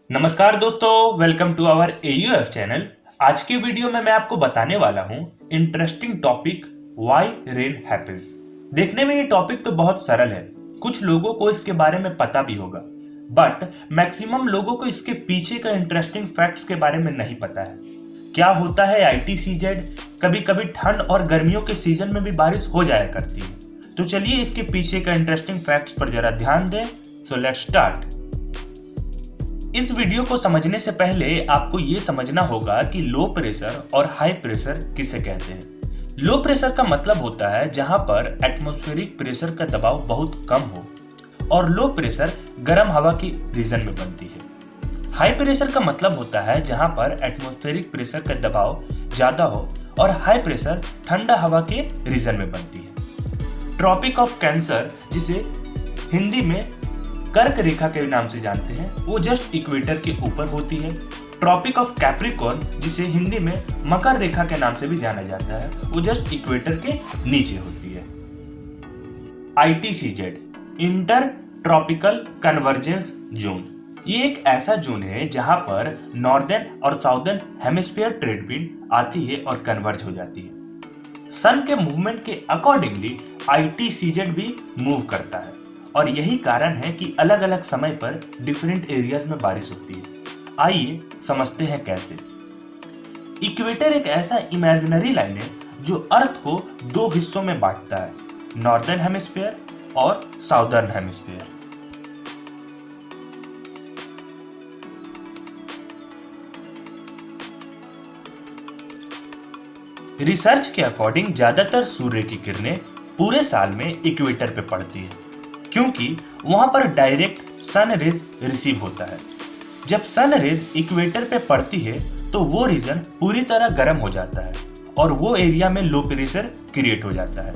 नमस्कार दोस्तों, welcome to our AUF channel. आज के वीडियो में मैं आपको बताने वाला हूं interesting topic why rain happens. देखने में ये टॉपिक तो बहुत सरल है, कुछ लोगों को इसके बारे में पता भी होगा, बट मैक्सिमम लोगों को इसके पीछे का इंटरेस्टिंग फैक्ट्स के बारे में नहीं पता है। क्या होता है ITCZ, कभी कभी ठंड और गर्मियों के सीजन में भी बारिश हो जाया करती है। तो चलिए इसके पीछे का इंटरेस्टिंग फैक्ट्स पर जरा ध्यान दें। So let's start. इस वीडियो को समझने से पहले आपको ये समझना होगा कि लो प्रेशर और हाई प्रेशर किसे कहते हैं। लो प्रेशर का मतलब होता है जहां पर एटमॉस्फेरिक प्रेशर का दबाव बहुत कम हो, और लो प्रेशर गर्म हवा की रीजन में बनती है। हाई प्रेशर का मतलब होता है जहां पर एटमॉस्फेरिक प्रेशर का दबाव ज्यादा हो और हाई प्रेशर ठंडा हवा के रीजन में बनती है। ट्रॉपिक ऑफ कैंसर, जिसे हिंदी में कर्क रेखा के नाम से जानते हैं, वो जस्ट इक्वेटर के ऊपर होती है। ट्रॉपिक ऑफ कैप्रिकॉर्न, जिसे हिंदी में मकर रेखा के नाम से भी जाना जाता है, वो जस्ट इक्वेटर के नीचे होती है। ITCZ, inter tropical convergence zone, ये एक ऐसा जोन है जहां पर नॉर्दर्न और साउदर्न हेमिस्फीयर ट्रेड विंड आती है और कन्वर्ज हो जाती है। सन के मूवमेंट के अकॉर्डिंगली ITCZ भी मूव करता है, और यही कारण है कि अलग अलग समय पर डिफरेंट एरियाज में बारिश होती है। आइए समझते हैं कैसे। इक्वेटर एक ऐसा इमेजिनरी लाइन है जो अर्थ को दो हिस्सों में बांटता है, नॉर्दर्न हेमिस्फीयर और साउदर्न हेमिस्फीयर। रिसर्च के अकॉर्डिंग ज्यादातर सूर्य की किरणें पूरे साल में इक्वेटर पे पड़ती है, क्योंकि वहां पर डायरेक्ट सन रेज रिसीव होता है। जब सन रेज इक्वेटर पे पड़ती है तो वो रीजन पूरी तरह गर्म हो जाता है और वो एरिया में लो प्रेशर क्रिएट हो जाता है,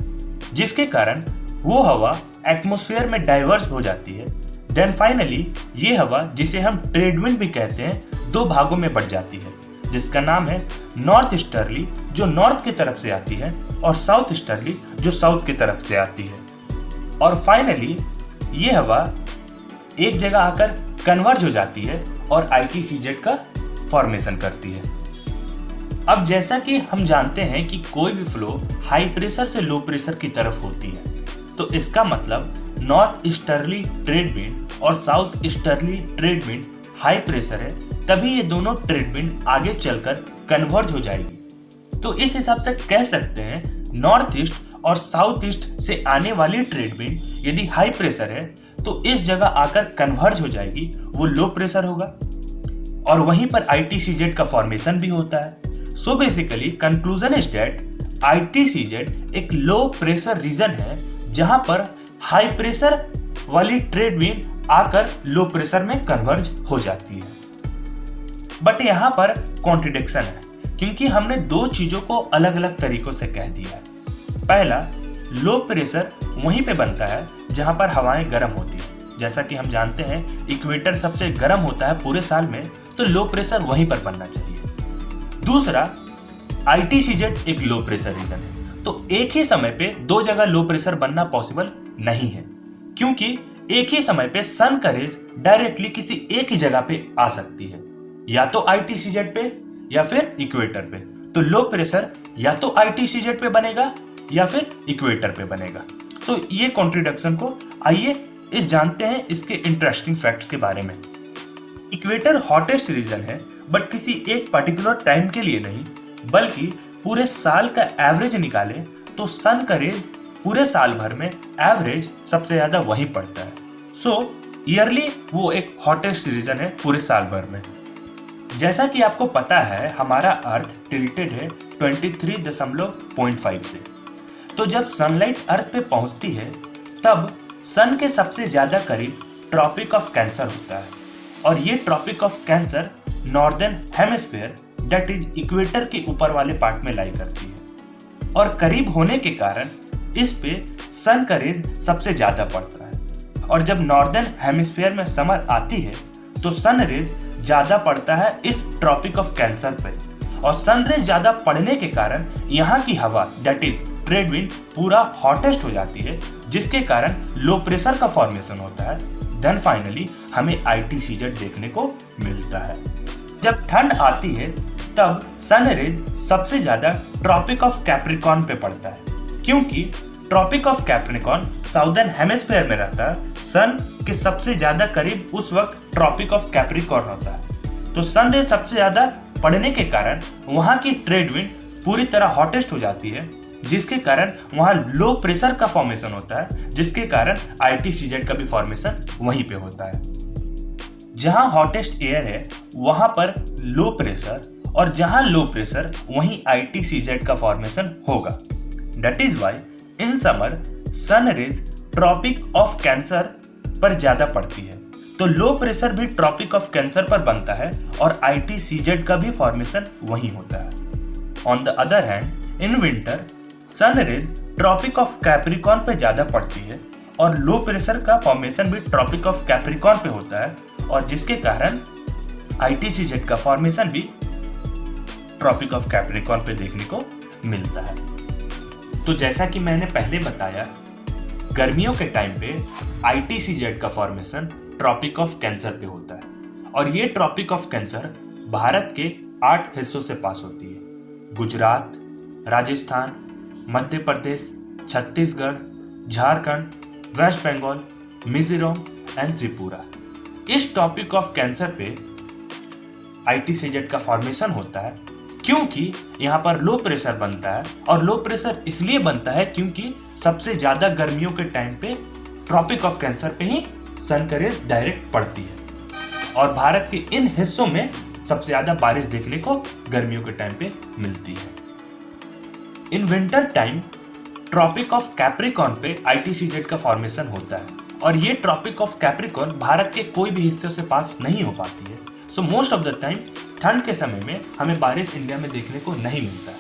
जिसके कारण वो हवा एटमॉस्फेयर में डाइवर्ज हो जाती है। देन फाइनली ये हवा, जिसे हम ट्रेड विंड भी कहते हैं, दो भागों में बढ़ जाती है, जिसका नाम है नॉर्थ ईस्टर्ली, जो नॉर्थ की तरफ से आती है, और साउथ ईस्टर्ली, जो साउथ की तरफ से आती है। और फाइनली ये हवा एक जगह आकर कन्वर्ज हो जाती है और ITCZ का फॉर्मेशन करती है। अब जैसा कि हम जानते हैं कि कोई भी फ्लो हाई प्रेशर से लो प्रेशर की तरफ होती है, तो इसका मतलब नॉर्थ ईस्टर्ली ट्रेड विंड और south easterly trade wind high pressure है, तभी ये दोनों ट्रेड विंड आगे चलकर कन्वर्ज हो जाएगी। तो इस हिसाब से कह सकते हैं नॉर्थ ईस्ट और साउथ ईस्ट से आने वाली ट्रेड विंड यदि हाई प्रेशर है तो इस जगह आकर कन्वर्ज हो जाएगी, वो लो प्रेशर होगा, और वहीं पर ITCZ का फॉर्मेशन भी होता है। So basically conclusion is that ITCZ एक लो प्रेशर रीजन है जहां पर हाई प्रेशर वाली ट्रेड विंड आकर लो प्रेशर में कन्वर्ज हो जाती है। बट यहां पर कॉन्ट्रडिक्शन है, क्योंकि हमने दो चीजों को अलग अलग तरीकों से कह दिया है। पहला, लो प्रेशर वहीं पे बनता है जहां पर हवाएं गर्म होती है। जैसा कि हम जानते हैं इक्वेटर सबसे गर्म होता है पूरे साल में, तो लो प्रेशर वहीं पर बनना चाहिए। दूसरा, ITCZ एक लो प्रेशर रीजन है, तो एक ही समय पे दो जगह लो प्रेशर बनना पॉसिबल नहीं है, क्योंकि एक ही समय पे सन का रेज डायरेक्टली किसी एक ही जगह पे आ सकती है, या तो ITCZ पे या फिर इक्वेटर पे। तो लो प्रेशर या तो ITCZ पे बनेगा या फिर इक्वेटर पे बनेगा। सो ये कॉन्ट्रडिक्शन को आइए इस जानते हैं इसके इंटरेस्टिंग फैक्ट्स के बारे में। इक्वेटर हॉटेस्ट रीजन है, बट किसी एक पर्टिकुलर टाइम के लिए नहीं, बल्कि पूरे साल का एवरेज निकाले तो सन का रेज पूरे साल भर में एवरेज सबसे ज्यादा वहीं पड़ता है। सो ईयरली वो एक हॉटेस्ट रीजन है पूरे साल भर में। जैसा कि आपको पता है हमारा अर्थ टिल्टेड है 23.5 से, तो जब सनलाइट अर्थ पे पहुंचती है तब सन के सबसे ज्यादा करीब ट्रॉपिक ऑफ कैंसर होता है, और ये tropic of Cancer northern hemisphere that is equator के ऊपर वाले पार्ट में लाई करती है, और करीब होने के कारण इस पे सन का रेज सबसे ज्यादा पड़ता है। और जब नॉर्दर्न हेमिस्फीयर में समर आती है तो सन रेज ज्यादा पड़ता है इस ट्रॉपिक ऑफ कैंसर पे, और सन रेज ज्यादा पड़ने के कारण यहाँ की हवा दैट इज ट्रेड विंड पूरा हॉटेस्ट हो जाती है, जिसके कारण लो प्रेशर का फॉर्मेशन होता है। देन फाइनली हमें ITCZ देखने को मिलता है। जब ठंड आती है तब सन रेज सबसे ज्यादा ट्रॉपिक ऑफ कैप्रिकॉर्न पे पड़ता है, क्योंकि tropic of Capricorn southern hemisphere में रहता है। सन के सबसे ज्यादा करीब उस वक्त ट्रॉपिक ऑफ कैप्रिकॉर्न होता है, तो सन रेज सबसे ज्यादा पड़ने के कारण वहां की ट्रेड विंड पूरी तरह हॉटेस्ट हो जाती है, जिसके कारण वहां लो प्रेशर का फॉर्मेशन होता है, जिसके कारण ITCZ का भी फॉर्मेशन वहीं पे होता है। जहां हॉटेस्ट एयर है वहां पर लो प्रेशर, और जहां लो प्रेशर वहीं ITCZ का फॉर्मेशन होगा। That is why in summer sun rays tropic of Cancer पर ज्यादा पड़ती है, तो लो प्रेशर भी ट्रॉपिक ऑफ कैंसर पर बनता है और ITCZ का भी फॉर्मेशन वहीं होता है। On the other hand in winter sun rays tropic of Capricorn पे ज्यादा पड़ती है और लो प्रेशर का फॉर्मेशन भी ट्रॉपिक ऑफ कैप्रिकॉर्न पे होता है, और जिसके कारण ITCZ का फॉर्मेशन भी ट्रॉपिक ऑफ कैप्रिकॉर्न पे देखने को मिलता है। तो जैसा कि मैंने पहले बताया, गर्मियों के टाइम पे ITCZ का फॉर्मेशन ट्रॉपिक ऑफ कैंसर पे होता है, और ये ट्रॉपिक ऑफ कैंसर भारत के 8 हिस्सों से पास होती है: गुजरात, राजस्थान, मध्य प्रदेश, छत्तीसगढ़, झारखंड, वेस्ट बंगाल, मिजोरम एंड त्रिपुरा। इस टॉपिक ऑफ कैंसर पे ITCZ का फॉर्मेशन होता है, क्योंकि यहाँ पर लो प्रेशर बनता है, और लो प्रेशर इसलिए बनता है क्योंकि सबसे ज्यादा गर्मियों के टाइम पे ट्रॉपिक ऑफ कैंसर पे ही सन की रेज डायरेक्ट पड़ती है, और भारत के इन हिस्सों में सबसे ज्यादा बारिश देखने को गर्मियों के टाइम पे मिलती है। In winter time tropic of Capricorn पे ITCZ का फॉर्मेशन होता है, और ये ट्रॉपिक ऑफ कैप्रिकॉर्न भारत के कोई भी हिस्से से पास नहीं हो पाती है। So most of the time ठंड के समय में हमें बारिश इंडिया में देखने को नहीं मिलता है।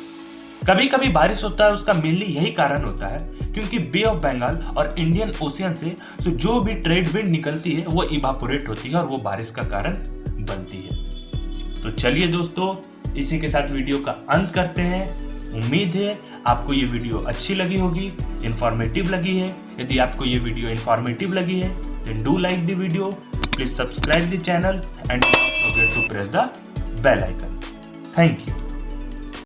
कभी कभी बारिश होता है, उसका मेनली यही कारण होता है क्योंकि बे ऑफ बंगाल और इंडियन ओशियन से जो भी ट्रेड विंड निकलती है वो इवापोरेट होती है और वो बारिश का कारण बनती है। तो चलिए दोस्तों, इसी के साथ वीडियो का अंत करते हैं। उम्मीद है आपको ये वीडियो अच्छी लगी होगी, इंफॉर्मेटिव लगी है। यदि आपको ये वीडियो इंफॉर्मेटिव लगी है then do like the video, please subscribe the channel and don't forget to press the bell icon. Thank you.